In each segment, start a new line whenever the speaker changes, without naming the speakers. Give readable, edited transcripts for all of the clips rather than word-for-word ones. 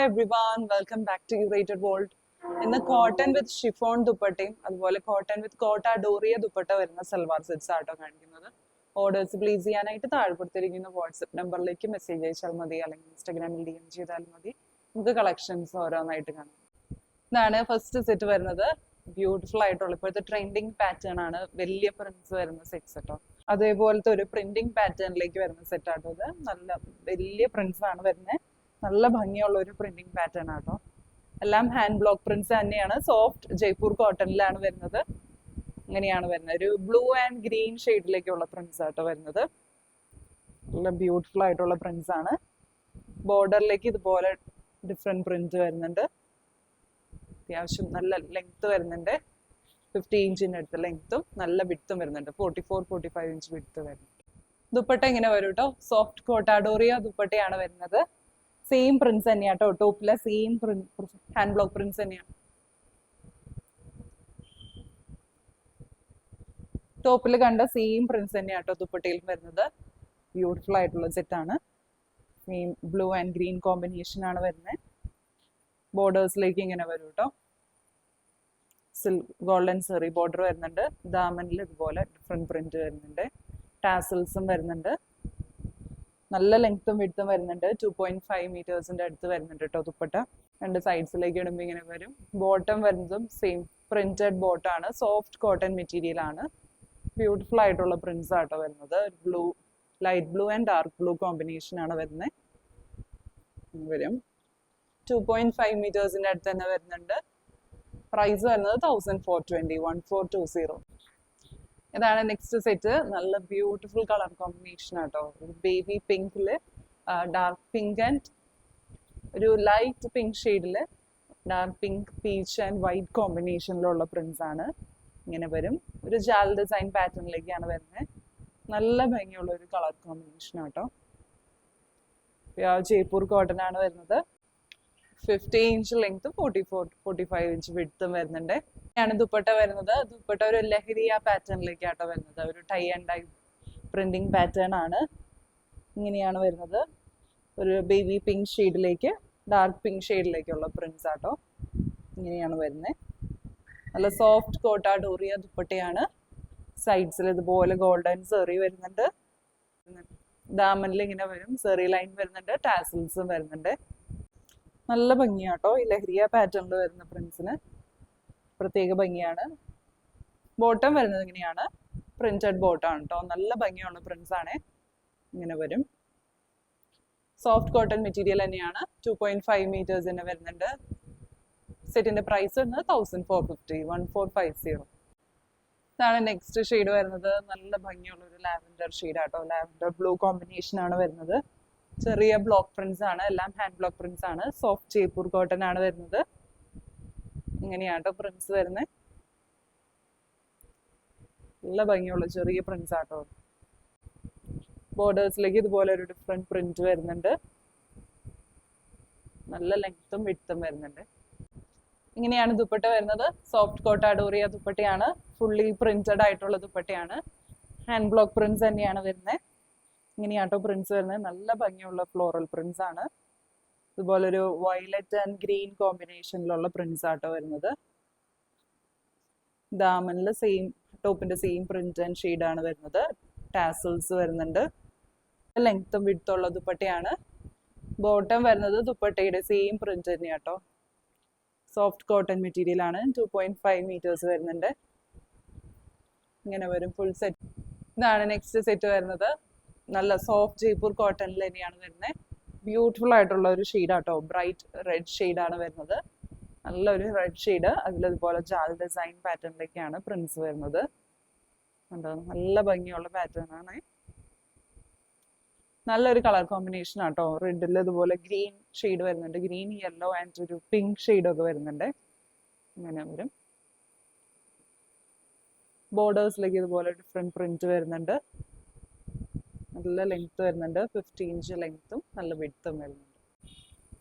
Hi everyone, welcome back to Curated World. ഇന്ന് cotton വിത്ത് chiffon ദുപ്പട്ടയും അതുപോലെ കോട്ടൺ വിത്ത് കോട്ട ഡോറിയ ദുപ്പട്ട വരുന്ന സൽവാർ സെറ്റ്സ് ആട്ടോ കാണിക്കുന്നത്. ഓർഡേഴ്സ് പ്ലേസ് ചെയ്യാനായിട്ട് താഴെ കൊടുത്തിരിക്കുന്ന വാട്സ്ആപ്പ് നമ്പറിലേക്ക് മെസ്സേജ് അയച്ചാൽ മതി, അല്ലെങ്കിൽ ഇൻസ്റ്റാഗ്രാമിൽ DM ചെയ്താൽ മതി. നമുക്ക് കളക്ഷൻസ് ഓരോന്നായിട്ട് കാണാം. ഇതാണ് ഫസ്റ്റ് സെറ്റ് വരുന്നത്. ബ്യൂട്ടിഫുൾ ആയിട്ടുള്ള ഇപ്പോഴത്തെ ട്രെൻഡിങ് പാറ്റേൺ ആണ്, വലിയ പ്രിന്റ്സ് വരുന്ന സെറ്റ്സ് കേട്ടോ. അതേപോലത്തെ ഒരു പ്രിന്റിംഗ് പാറ്റേണിലേക്ക് വരുന്ന സെറ്റ് ആട്ടോ ഇത്. നല്ല വലിയ പ്രിന്റ്സ് ആണ് വരുന്നത്, നല്ല ഭംഗിയുള്ള ഒരു പ്രിന്റിംഗ് പാറ്റേൺ ആട്ടോ. എല്ലാം ഹാൻഡ് ബ്ലോക്ക് പ്രിന്റ്സ് തന്നെയാണ്, സോഫ്റ്റ് ജയ്പൂർ കോട്ടണിലാണ് വരുന്നത്. ഇങ്ങനെയാണ് വരുന്നത്, ഒരു ബ്ലൂ ആൻഡ് ഗ്രീൻ ഷെയ്ഡിലേക്കുള്ള പ്രിന്റ്സ് ആട്ടോ വരുന്നത്. നല്ല ബ്യൂട്ടിഫുൾ ആയിട്ടുള്ള പ്രിന്റ്സ് ആണ്. ബോർഡറിലേക്ക് ഇതുപോലെ ഡിഫറെന്റ് പ്രിന്റ് വരുന്നുണ്ട്. അത്യാവശ്യം നല്ല ലെങ്ത് വരുന്നുണ്ട്, 50 ഇഞ്ചിന്റെ അടുത്ത് ലെങ്ത്തും നല്ല വിഡ്ത്തും വരുന്നുണ്ട്. 44-45 ഇഞ്ച് വിഡ്ത്ത് വരുന്നുണ്ട്. ദുപ്പട്ട ഇങ്ങനെ വരും കേട്ടോ, സോഫ്റ്റ് കോട്ടാഡോറിയ ദുപ്പട്ടയാണ് വരുന്നത്. സെയിം പ്രിന്റ്സ് തന്നെയാണ് കേട്ടോ, ടോപ്പിലെ സെയിം ഹാൻഡ് ബ്ലോക്ക് പ്രിന്റ്സ് തന്നെയാണ്. ടോപ്പിൽ കണ്ട സെയിം പ്രിന്റ്സ് തന്നെയാണ് കേട്ടോ ദുപ്പട്ടയിലും വരുന്നത്. ബ്യൂട്ടിഫുൾ ആയിട്ടുള്ള സെറ്റ് ആണ്. Same blue and green combination ആണ് വരുന്നത്. ബോർഡേഴ്സിലേക്ക് ഇങ്ങനെ വരും കേട്ടോ, ഗോൾഡൻ സെറി ബോർഡർ വരുന്നുണ്ട്. ദാമനിൽ ഇതുപോലെ ഡിഫറെന്റ് പ്രിന്റ് വരുന്നുണ്ട്. ടാസൽസും വരുന്നുണ്ട്. നല്ല ലെങ്ത്തും വിഡ്ത്തും വരുന്നുണ്ട്. 2.5 മീറ്റേഴ്സിന്റെ അടുത്ത് വരുന്നുണ്ട് കേട്ടോ ദുപ്പട്ട. രണ്ട് സൈഡ്സിലേക്ക് ഇടുമ്പോൾ ഇങ്ങനെ വരും. ബോട്ടം വരുന്നതും സെയിം പ്രിന്റഡ് ബോട്ടാണ്, സോഫ്റ്റ് കോട്ടൺ മെറ്റീരിയൽ ആണ്. ബ്യൂട്ടിഫുൾ ആയിട്ടുള്ള പ്രിന്റ്സ് ആട്ടോ വരുന്നത്. Blue, light blue and dark blue combination ആണ് വരുന്നത്. വരും 2.5 മീറ്റേഴ്സിന്റെ അടുത്ത് തന്നെ വരുന്നുണ്ട്. പ്രൈസ് വരുന്നത് 1420, 1420. ഇതാണ് നെക്സ്റ്റ് സെറ്റ്. നല്ല ബ്യൂട്ടിഫുൾ കളർ കോമ്പിനേഷൻ ആട്ടോ. ഒരു ബേബി പിങ്കില് ഡാർക്ക് പിങ്ക് ആൻഡ് ഒരു ലൈറ്റ് പിങ്ക് ഷെയ്ഡില് dark pink, peach and white കോമ്പിനേഷനിലുള്ള പ്രിന്റ്സ് ആണ്. ഇങ്ങനെ വരും. ഒരു ജാൽ ഡിസൈൻ പാറ്റേണിലേക്കാണ് വരുന്നത്. നല്ല ഭംഗിയുള്ള ഒരു കളർ കോമ്പിനേഷൻ ആട്ടോ. ജയ്പൂർ കോട്ടൺ ആണ് വരുന്നത്. 50 ഇഞ്ച് ലെങ്ത്, 44-45 ഇഞ്ച് വിഡ്ത്തും വരുന്നുണ്ട്. ആണ് ദുപ്പട്ട വരുന്നത്. ദുപ്പട്ട ഒരു ലഹരിയ പാറ്റേണിലേക്കാട്ടോ വരുന്നത്. ഒരു tie and dye printing pattern ആണ്. ഇങ്ങനെയാണ് വരുന്നത്. ഒരു ബേബി പിങ്ക് ഷെയ്ഡിലേക്ക് ഡാർക്ക് പിങ്ക് ഷെയ്ഡിലേക്കുള്ള പ്രിന്റ്സ് ആട്ടോ. ഇങ്ങനെയാണ് വരുന്നത്. നല്ല സോഫ്റ്റ് കോട്ട ഡോറിയ ദുപ്പട്ടയാണ്. സൈഡ്സിൽ ഇതുപോലെ ഗോൾഡൻ സെറി വരുന്നുണ്ട്. ദാമനിൽ ഇങ്ങനെ വരും, സെറി ലൈൻ വരുന്നുണ്ട്. ടാസൽസും വരുന്നുണ്ട്. നല്ല ഭംഗിയാട്ടോ ഈ ലഹരിയ പാറ്റേണിൽ വരുന്ന പ്രിന്റ്സിന്, പ്രത്യേക ഭംഗിയാണ്. ബോട്ടം വരുന്നത് ഇങ്ങനെയാണ്, പ്രിന്റഡ് ബോട്ടാണ് കേട്ടോ. നല്ല ഭംഗിയുള്ള പ്രിന്റ്സ് ആണ്. ഇങ്ങനെ വരും. സോഫ്റ്റ് കോട്ടൺ മെറ്റീരിയൽ തന്നെയാണ്. 2.5 മീറ്റേഴ്സ് തന്നെ വരുന്നുണ്ട്. സെറ്റിന്റെ പ്രൈസ് വരുന്നത് 1450, 1450. ഇതാണ് നെക്സ്റ്റ് ഷെയ്ഡ് വരുന്നത്. നല്ല ഭംഗിയുള്ള ഒരു ലാവൻഡർ ഷെയ്ഡ് ആട്ടോ. ലാവൻഡർ ബ്ലൂ കോമ്പിനേഷൻ ആണ് വരുന്നത്. ചെറിയ ബ്ലോക്ക് പ്രിന്റ്സ് ആണ്, എല്ലാം ഹാൻഡ് ബ്ലോക്ക് പ്രിന്റ്സ് ആണ്. സോഫ്റ്റ് ജയ്പൂർ കോട്ടൺ ആണ് വരുന്നത്. ഇങ്ങനെയാട്ടോ പ്രിന്റ്സ് വരുന്നത്. നല്ല ഭംഗിയുള്ള ചെറിയ പ്രിന്റ്സ് ആട്ടോ. ബോർഡേഴ്സിലേക്ക് ഇതുപോലെ ഒരു ഡിഫറെന്റ് പ്രിന്റ് വരുന്നുണ്ട്. നല്ല ലെങ്ത്തും വിഡ്ത്തും വരുന്നുണ്ട്. ഇങ്ങനെയാണ് ദുപ്പട്ട വരുന്നത്. സോഫ്റ്റ് കോട്ട ഡോറിയ ദുപ്പട്ടയാണ്. ഫുള്ളി പ്രിന്റഡ് ആയിട്ടുള്ള ദുപ്പട്ടയാണ്. ഹാൻഡ് ബ്ലോക്ക് പ്രിന്റ്സ് തന്നെയാണ് വരുന്നത്. ഇങ്ങനെയാട്ടോ പ്രിന്റ്സ് വരുന്നത്. നല്ല ഭംഗിയുള്ള ഫ്ലോറൽ പ്രിന്റ്സ് ആണ്. ഇതുപോലെ ഒരു വയലറ്റ് ആൻഡ് ഗ്രീൻ കോമ്പിനേഷനിലുള്ള പ്രിന്റ്സ് ആട്ടോ വരുന്നത്. ദാമനിൽ സെയിം ടോപ്പിന്റെ സെയിം പ്രിന്റ് ആൻഡ് ഷെയ്ഡ് ആണ് വരുന്നത്. ടാസൽസ് വരുന്നുണ്ട്. ലെങ്ത്തും വിഡ്ത്തുള്ള ദുപ്പട്ടയാണ്. ബോട്ടം വരുന്നത് ദുപ്പട്ടയുടെ സെയിം പ്രിന്റ് തന്നെയാട്ടോ. സോഫ്റ്റ് കോട്ടൺ മെറ്റീരിയൽ ആണ്. 2.5 മീറ്റേഴ്സ് വരുന്നുണ്ട്. ഇങ്ങനെ വരും ഫുൾ സെറ്റ്. ഇതാണ് നെക്സ്റ്റ് സെറ്റ് വരുന്നത്. നല്ല സോഫ്റ്റ് ജയ്പൂർ കോട്ടണിൽ തന്നെയാണ് വരുന്നത്. ബ്യൂട്ടിഫുൾ ആയിട്ടുള്ള ഒരു ഷെയ്ഡ് ആട്ടോ. ബ്രൈറ്റ് റെഡ് ഷെയ്ഡ് ആണ് വരുന്നത്. നല്ലൊരു റെഡ് ഷെയ്ഡ്. അതിലിതുപോലെ ജാൽ ഡിസൈൻ പാറ്റേണിലേക്കാണ് പ്രിന്റ്സ് വരുന്നത്. നല്ല ഭംഗിയുള്ള പാറ്റേൺ ആണ്. നല്ലൊരു കളർ കോമ്പിനേഷൻ ആട്ടോ. റെഡിൽ ഇതുപോലെ ഗ്രീൻ ഷെയ്ഡ് വരുന്നുണ്ട്. ഗ്രീൻ, യെല്ലോ ആൻഡ് ഒരു പിങ്ക് ഷെയ്ഡ് ഒക്കെ വരുന്നുണ്ട്. ഇങ്ങനെ വരും. ബോർഡേഴ്സിലേക്ക് ഇതുപോലെ ഡിഫറെന്റ് പ്രിന്റ് വരുന്നുണ്ട്. നല്ല ലെങ്ത് വരുന്നുണ്ട്. 50 ഇഞ്ച് ലെങ്ത്തും നല്ല വിഡ്ത്തും വരുന്നുണ്ട്.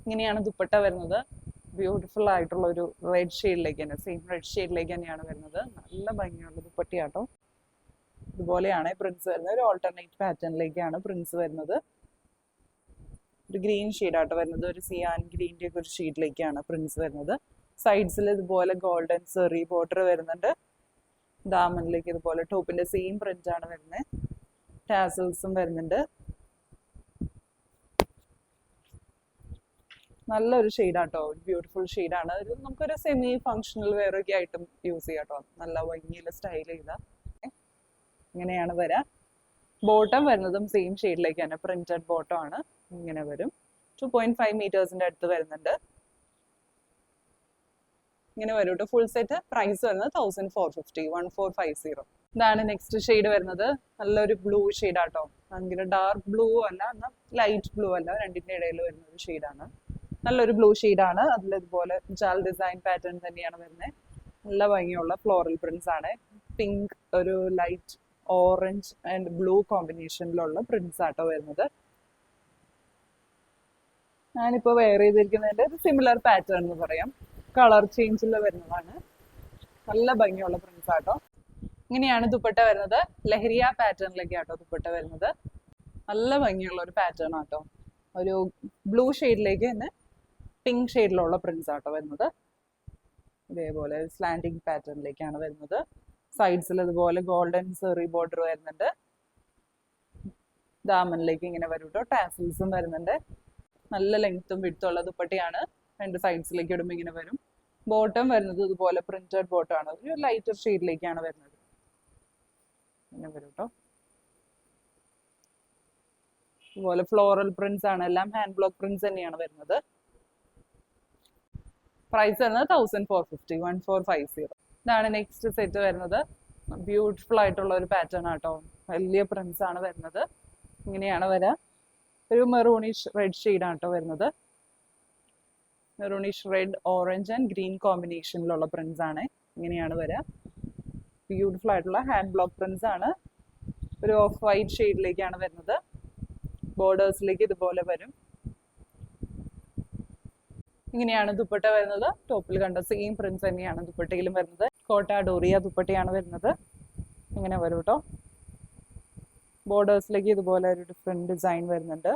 ഇങ്ങനെയാണ് ദുപ്പട്ട വരുന്നത്. ബ്യൂട്ടിഫുൾ ആയിട്ടുള്ള ഒരു റെഡ് ഷെയ്ഡിലേക്ക് തന്നെ, സെയിം റെഡ് ഷെയ്ഡിലേക്ക് തന്നെയാണ് വരുന്നത്. നല്ല ഭംഗിയുള്ള ദുപ്പട്ടയാട്ടോ. ഇതുപോലെയാണ് പ്രിന്റ്സ് വരുന്നത്. ഒരു ഓൾട്ടർനേറ്റ് പാറ്റേണിലേക്കാണ് പ്രിന്റ്സ് വരുന്നത്. ഒരു ഗ്രീൻ ഷെയ്ഡാട്ടോ വരുന്നത്. ഒരു സിയാൻ ഗ്രീൻ്റെ ഒക്കെ ഒരു ഷെയ്ഡിലേക്കാണ് പ്രിന്റ്സ് വരുന്നത്. സൈഡ്സിൽ ഇതുപോലെ ഗോൾഡൻ സെറി ബോർഡർ വരുന്നുണ്ട്. ദാമനിലേക്ക് ഇതുപോലെ ടോപ്പിന്റെ സെയിം പ്രിന്റ് ആണ് വരുന്നത്. ടാസൽസും വരുന്നുണ്ട്. നല്ലൊരു ഷെയ്ഡാട്ടോ, ബ്യൂട്ടിഫുൾ ഷെയ്ഡാണ്. നമുക്കൊരു സെമി ഫങ്ഷണൽ വെയർ ഒക്കെ ആയിട്ടും യൂസ് ചെയ്യാം കേട്ടോ. നല്ല ഭംഗിയിൽ സ്റ്റൈൽ ചെയ്ത ഇങ്ങനെയാണ് വരാം. ബോട്ടം വരുന്നതും സെയിം ഷെയ്ഡിലേക്ക് തന്നെ പ്രിന്റഡ് ബോട്ടം ആണ്. ഇങ്ങനെ വരും. 2.5 മീറ്റേഴ്സിന്റെ അടുത്ത് വരുന്നുണ്ട്. ഇങ്ങനെ വരും കേട്ടോ. ഫുൾ സെറ്റ് പ്രൈസ് വരുന്നത് 1450, 1450. ഇതാണ് നെക്സ്റ്റ് ഷെയ്ഡ് വരുന്നത്. നല്ലൊരു ബ്ലൂ ഷെയ്ഡാട്ടോ. ഭയങ്കര ഡാർക്ക് ബ്ലൂ അല്ല, എന്നാൽ ലൈറ്റ് ബ്ലൂ അല്ല, രണ്ടിന്റെ ഇടയിൽ വരുന്ന ഒരു ഷെയ്ഡാണ്. നല്ലൊരു ബ്ലൂ ഷെയ്ഡാണ്. അതിൽ ഇതുപോലെ ജാൽ ഡിസൈൻ പാറ്റേൺ തന്നെയാണ് വരുന്നത്. നല്ല ഭംഗിയുള്ള ഫ്ലോറൽ പ്രിന്റ്സ് ആണ്. പിങ്ക്, ഒരു ലൈറ്റ് ഓറഞ്ച് ആൻഡ് ബ്ലൂ കോമ്പിനേഷനിലുള്ള പ്രിന്റ്സ് ആട്ടോ വരുന്നത്. ഞാനിപ്പോൾ വെയർ ചെയ്തിരിക്കുന്നതിന്റെ ഒരു സിമിലർ പാറ്റേൺ എന്ന് പറയാം. കളർ ചേഞ്ചിൽ വരുന്നതാണ്. നല്ല ഭംഗിയുള്ള പ്രിന്റ്സ് ആട്ടോ. ഇങ്ങനെയാണ് ദുപ്പട്ട വരുന്നത്. ലഹരിയ പാറ്റേണിലേക്ക് ആട്ടോ ദുപ്പട്ട വരുന്നത്. നല്ല ഭംഗിയുള്ള ഒരു പാറ്റേൺ ആട്ടോ. ഒരു ബ്ലൂ ഷെയ്ഡിലേക്ക് തന്നെ പിങ്ക് ഷെയ്ഡിലുള്ള പ്രിന്റ്സ് ആട്ടോ വരുന്നത്. ഇതേപോലെ സ്ലാൻഡിങ് പാറ്റേണിലേക്കാണ് വരുന്നത്. സൈഡ്സിൽ ഇതുപോലെ ഗോൾഡൻ സെറി ബോർഡർ വരുന്നുണ്ട്. ദാമനിലേക്ക് ഇങ്ങനെ വരും കേട്ടോ. ടാസിൽസും വരുന്നുണ്ട്. നല്ല ലെങ്ത്തും വിഡ്ത്തുള്ള ദുപ്പട്ടയാണ്. രണ്ട് സൈഡ്സിലേക്ക് ഇടുമ്പോൾ ഇങ്ങനെ വരും. ബോട്ടം വരുന്നത് ഇതുപോലെ പ്രിന്റഡ് ബോട്ടം ആണ്. ഒരു ലൈറ്റർ ഷെയ്ഡിലേക്കാണ് വരുന്നത്. ഇങ്ങനെ വരും കേട്ടോ. ഇതുപോലെ ഫ്ലോറൽ പ്രിന്റ്സ് ആണ്. എല്ലാം ഹാൻഡ് ബ്ലോക്ക് പ്രിന്റ്സ് തന്നെയാണ് വരുന്നത്. പ്രൈസ് വരുന്നത് 1450, 1450. ഇതാണ് നെക്സ്റ്റ് സെറ്റ് വരുന്നത്. ബ്യൂട്ടിഫുൾ ആയിട്ടുള്ള ഒരു പാറ്റേൺ ആട്ടോ. വലിയ പ്രിന്റ്സ് ആണ് വരുന്നത്. ഇങ്ങനെയാണ് വരാ. ഒരു മെറൂണിഷ് റെഡ് ഷെയ്ഡാണ് കേട്ടോ വരുന്നത്. Maroonish red, orange and green കോമ്പിനേഷനിലുള്ള പ്രിന്റ്സ് ആണ്. ഇങ്ങനെയാണ് വരാ. ബ്യൂട്ടിഫുൾ ആയിട്ടുള്ള ഹാൻഡ് ബ്ലോക്ക് പ്രിന്റ്സ് ആണ്. ഒരു ഓഫ് വൈറ്റ് ഷെയ്ഡിലേക്കാണ് വരുന്നത്. ബോർഡേഴ്സിലേക്ക് ഇതുപോലെ വരും. ഇങ്ങനെയാണ് ദുപ്പട്ട വരുന്നത്. ടോപ്പിൽ കണ്ട സെയിം പ്രിന്റ്സ് തന്നെയാണ് ദുപ്പട്ടയിലും വരുന്നത്. കോട്ട ഡോറിയ ദുപ്പട്ടയാണ് വരുന്നത്. ഇങ്ങനെ വരും കേട്ടോ. ബോർഡേഴ്സിലേക്ക് ഇതുപോലെ ഒരു ഡിഫറെന്റ് ഡിസൈൻ വരുന്നുണ്ട്.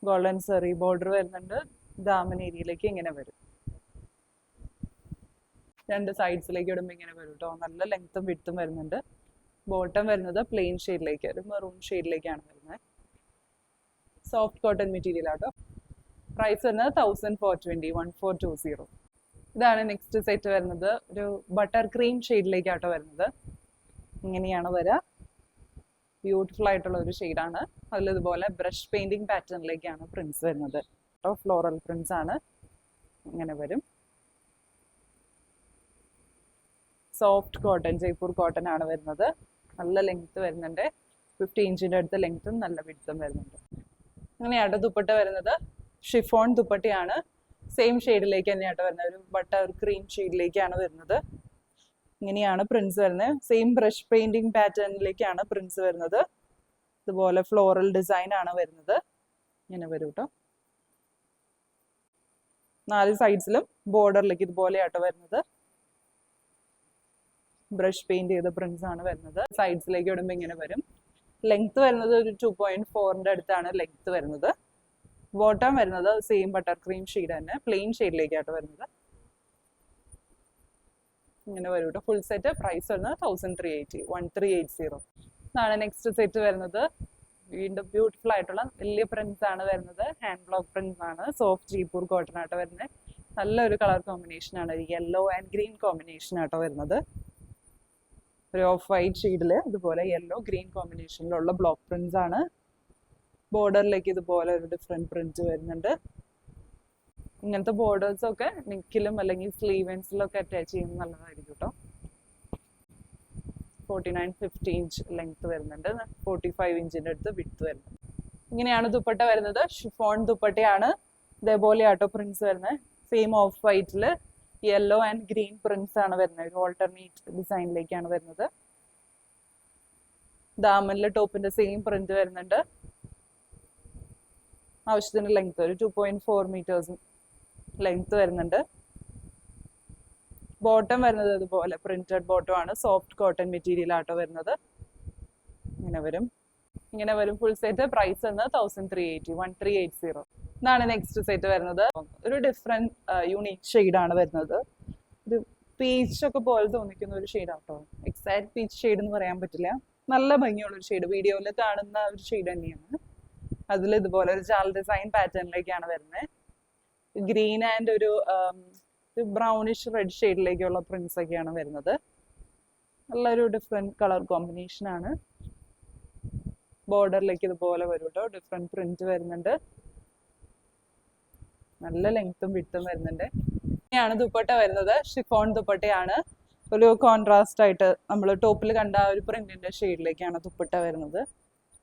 ഗോൾഡൻ സെറി ബോർഡർ വരുന്നുണ്ട്. ദാമൻ ഏരിയയിലേക്ക് ഇങ്ങനെ വരും. രണ്ട് സൈഡ്സിലേക്ക് ഇടുമ്പോൾ ഇങ്ങനെ വരും കേട്ടോ. നല്ല ലെങ്ത്തും വിഡ്ത്തും വരുന്നുണ്ട്. ബോട്ടം വരുന്നത് പ്ലെയിൻ ഷെയ്ഡിലേക്ക്, ഒരു മെറൂൺ ഷെയ്ഡിലേക്കാണ് വരുന്നത്. സോഫ്റ്റ് കോട്ടൺ മെറ്റീരിയൽ ആട്ടോ. പ്രൈസ് വരുന്നത് 1420, 1420. ഇതാണ് നെക്സ്റ്റ് സെറ്റ് വരുന്നത്. ഒരു ബട്ടർ ക്രീം ഷെയ്ഡിലേക്കാട്ടോ വരുന്നത്. ഇങ്ങനെയാണ് വരാ. ബ്യൂട്ടിഫുൾ ആയിട്ടുള്ള ഒരു ഷെയ്ഡാണ്. അതിൽ ഇതുപോലെ ബ്രഷ് പെയിന്റിംഗ് പാറ്റേണിലേക്കാണ് പ്രിന്റ്സ് വരുന്നത്. ഫ്ലോറൽ പ്രിന്റ്സ് ആണ്. ഇങ്ങനെ വരും. സോഫ്റ്റ് കോട്ടൺ, ജയ്പൂർ കോട്ടൺ ആണ് വരുന്നത്. നല്ല ലെങ്ത് വരുന്നുണ്ട്. 50 ഇഞ്ചിന്റെ അടുത്ത് ലെങ്ത്തും നല്ല വിഡ്ത്തും വരുന്നുണ്ട്. ഇങ്ങനെയാട്ടോ ദുപ്പട്ട വരുന്നത്. ഷിഫോൺ ദുപ്പട്ടയാണ്. സെയിം ഷെയ്ഡിലേക്ക് തന്നെയാട്ടോ വരുന്നത്. ഒരു ബട്ടർ ക്രീം ഷെയ്ഡിലേക്കാണ് വരുന്നത്. ഇങ്ങനെയാണ് പ്രിന്റ്സ് വരുന്നത്. സെയിം ബ്രഷ് പെയിന്റിംഗ് പാറ്റേണിലേക്കാണ് പ്രിന്റ്സ് വരുന്നത്. ഇതുപോലെ ഫ്ലോറൽ ഡിസൈൻ ആണ് വരുന്നത്. ഇങ്ങനെ വരും കേട്ടോ. 4 സൈഡ്സിലും ബോർഡറിലേക്ക് ഇതുപോലെയാട്ടോ വരുന്നത്. ബ്രഷ് പെയിന്റ് ചെയ്ത പ്രിന്റ്സ് ആണ് വരുന്നത്. സൈഡ്സിലേക്ക് ഇടുമ്പോൾ ഇങ്ങനെ വരും. ലെങ്ത് വരുന്നത് ഒരു 2.4ന്റെ അടുത്താണ് ലെങ്ത് വരുന്നത്. ബോട്ടം വരുന്നത് സെയിം ബട്ടർ ക്രീം ഷെയ്ഡ് തന്നെ, പ്ലെയിൻ ഷെയ്ഡിലേക്കാട്ടോ വരുന്നത്. ഇങ്ങനെ വരും കേട്ടോ. ഫുൾ സെറ്റ് പ്രൈസ് വരുന്നത് 1380, 1380. ഇതാണ് നെക്സ്റ്റ് സെറ്റ് വരുന്നത്. വീണ്ടും ബ്യൂട്ടിഫുൾ ആയിട്ടുള്ള വലിയ പ്രിന്റ്സ് ആണ് വരുന്നത്. ഹാൻഡ് ബ്ലോക്ക് പ്രിന്റ്സ് ആണ്. സോഫ്റ്റ് ജയ്പൂർ കോട്ടൺ ആട്ടോ വരുന്നത്. നല്ലൊരു കളർ കോമ്പിനേഷൻ ആണ്. യെല്ലോ ആൻഡ് ഗ്രീൻ കോമ്പിനേഷൻ ആട്ടോ വരുന്നത്. ഒരു ഓഫ് വൈറ്റ് ഷെയ്ഡില് ഇതുപോലെ യെല്ലോ ഗ്രീൻ കോമ്പിനേഷനിലുള്ള ബ്ലോക്ക് പ്രിന്റ്സ് ആണ്. ബോർഡറിലേക്ക് ഇതുപോലെ ഒരു ഡിഫറെന്റ് പ്രിന്റ് വരുന്നുണ്ട്. ഇങ്ങനത്തെ ബോർഡേഴ്സ് ഒക്കെ നെക്കിലും അല്ലെങ്കിൽ സ്ലീവൻസിലൊക്കെ അറ്റാച്ച് ചെയ്യുന്നത് നല്ലതായിരിക്കും കേട്ടോ. 49-50 ഇഞ്ച് ലെങ്ത് വരുന്നുണ്ട്. 45 ഇഞ്ചിന്റെ അടുത്ത് വിഡ്ത്ത് വരുന്നുണ്ട്. ഇങ്ങനെയാണ് ദുപ്പട്ട വരുന്നത്. ഷിഫോൺ ദുപ്പട്ടയാണ്. ഇതേപോലെ ആട്ടോ പ്രിന്റ്സ് വരുന്നത്. സെയിം ഓഫ് വൈറ്റില് യെല്ലോ ആൻഡ് ഗ്രീൻ പ്രിന്റ്സ് ആണ് വരുന്നത്. ഒരു ഓൾട്ടർനേറ്റ് ഡിസൈനിലേക്കാണ് വരുന്നത്. ദാമനിലെ ടോപ്പിന്റെ സെയിം പ്രിന്റ് വരുന്നുണ്ട്. ആവശ്യത്തിന് ലെങ്ത് ഒരു 2.4 മീറ്റേഴ്സ് ലെങ്ത് വരുന്നുണ്ട്. ബോട്ടം വരുന്നത് ഇതുപോലെ പ്രിന്റഡ് ബോട്ടം ആണ്. സോഫ്റ്റ് കോട്ടൺ മെറ്റീരിയൽ ആട്ടോ വരുന്നത്. ഇങ്ങനെ വരും. ഇങ്ങനെ വരും ഫുൾ സെറ്റ്. പ്രൈസ് വരുന്നത് 1380, 1380. ഇതാണ് നെക്സ്റ്റ് സെറ്റ് വരുന്നത്. ഒരു ഡിഫറെന്റ് യൂണീക് ഷെയ്ഡാണ് വരുന്നത്. ഒരു പീച്ച് ഒക്കെ പോലെ തോന്നിക്കുന്ന ഒരു ഷെയ്ഡ് ആട്ടോ. എക്സാക്ട് പീച്ച് ഷെയ്ഡ് എന്ന് പറയാൻ പറ്റില്ല. നല്ല ഭംഗിയുള്ള ഒരു ഷെയ്ഡ്, വീഡിയോയിൽ കാണുന്ന ഒരു ഷെയ്ഡ് തന്നെയാണ്. അതിൽ ഇതുപോലെ ഒരു ജാൽ ഡിസൈൻ പാറ്റേണിലേക്കാണ് വരുന്നത്. ഗ്രീൻ ആൻഡ് ഒരു ബ്രൗണിഷ് റെഡ് ഷെയ്ഡിലേക്കുള്ള പ്രിന്റ്സ് ഒക്കെയാണ് വരുന്നത്. നല്ലൊരു ഡിഫറെന്റ് കളർ കോമ്പിനേഷൻ ആണ്. ബോർഡറിലേക്ക് ഇതുപോലെ വരും കേട്ടോ. ഡിഫറെന്റ് പ്രിന്റ് വരുന്നുണ്ട്. നല്ല ലെങ്ത്തും വിട്ടും വരുന്നുണ്ട്. ഇങ്ങനെയാണ് ദുപ്പട്ട വരുന്നത്. ഷിഫോൺ ദുപ്പട്ടയാണ്. ഒരു കോൺട്രാസ്റ്റ് ആയിട്ട് നമ്മൾ ടോപ്പിൽ കണ്ട ഒരു പ്രിന്റിന്റെ ഷെയ്ഡിലേക്കാണ് ദുപ്പട്ട വരുന്നത്.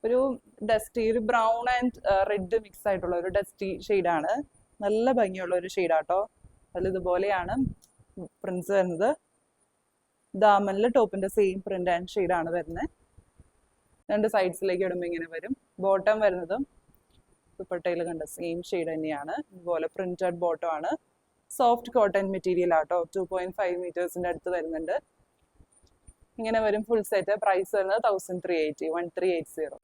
ഒരു ഡസ്റ്റി, ഒരു ബ്രൗൺ ആൻഡ് റെഡ് മിക്സ് ആയിട്ടുള്ള ഒരു ഡസ്റ്റി ഷെയ്ഡാണ്. നല്ല ഭംഗിയുള്ള ഒരു ഷെയ്ഡാട്ടോ. അതിൽ ഇതുപോലെയാണ് പ്രിന്റ്സ് വരുന്നത്. ദാമനിൽ ടോപ്പിന്റെ സെയിം പ്രിന്റ് ആൻഡ് ഷെയ്ഡാണ് വരുന്നത്. രണ്ട് സൈഡ്സിലേക്ക് ഇടുമ്പോൾ ഇങ്ങനെ വരും. ബോട്ടം വരുന്നതും ദുപ്പട്ടയിൽ കണ്ട സെയിം ഷെയ്ഡ് തന്നെയാണ്. ഇതുപോലെ പ്രിന്റഡ് ബോട്ടം ആണ്. സോഫ്റ്റ് കോട്ടൺ മെറ്റീരിയൽ ആട്ടോ. 2.5 മീറ്റേഴ്സിന്റെ അടുത്ത് വരുന്നുണ്ട്. ഇങ്ങനെ വരും ഫുൾ സെറ്റ്. പ്രൈസ് വരുന്നത് 1380, 1380.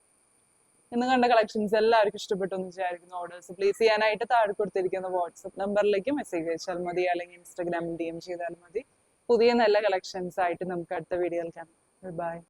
ഇന്ന് കണ്ട കളക്ഷൻസ് എല്ലാവർക്കും ഇഷ്ടപ്പെട്ടു എന്ന് വിചാരിക്കുന്നു. ഓർഡേഴ്സ് പ്ലേസ് ചെയ്യാനായിട്ട് താഴെ കൊടുത്തിരിക്കുന്ന വാട്സ്ആപ്പ് നമ്പറിലേക്ക് മെസ്സേജ് അയച്ചാൽ മതി, അല്ലെങ്കിൽ ഇൻസ്റ്റാഗ്രാമിൽ DM ചെയ്താൽ മതി. പുതിയ നല്ല കളക്ഷൻസ് ആയിട്ട് നമുക്ക് അടുത്ത വീഡിയോയിൽ കാണാം. ബൈ.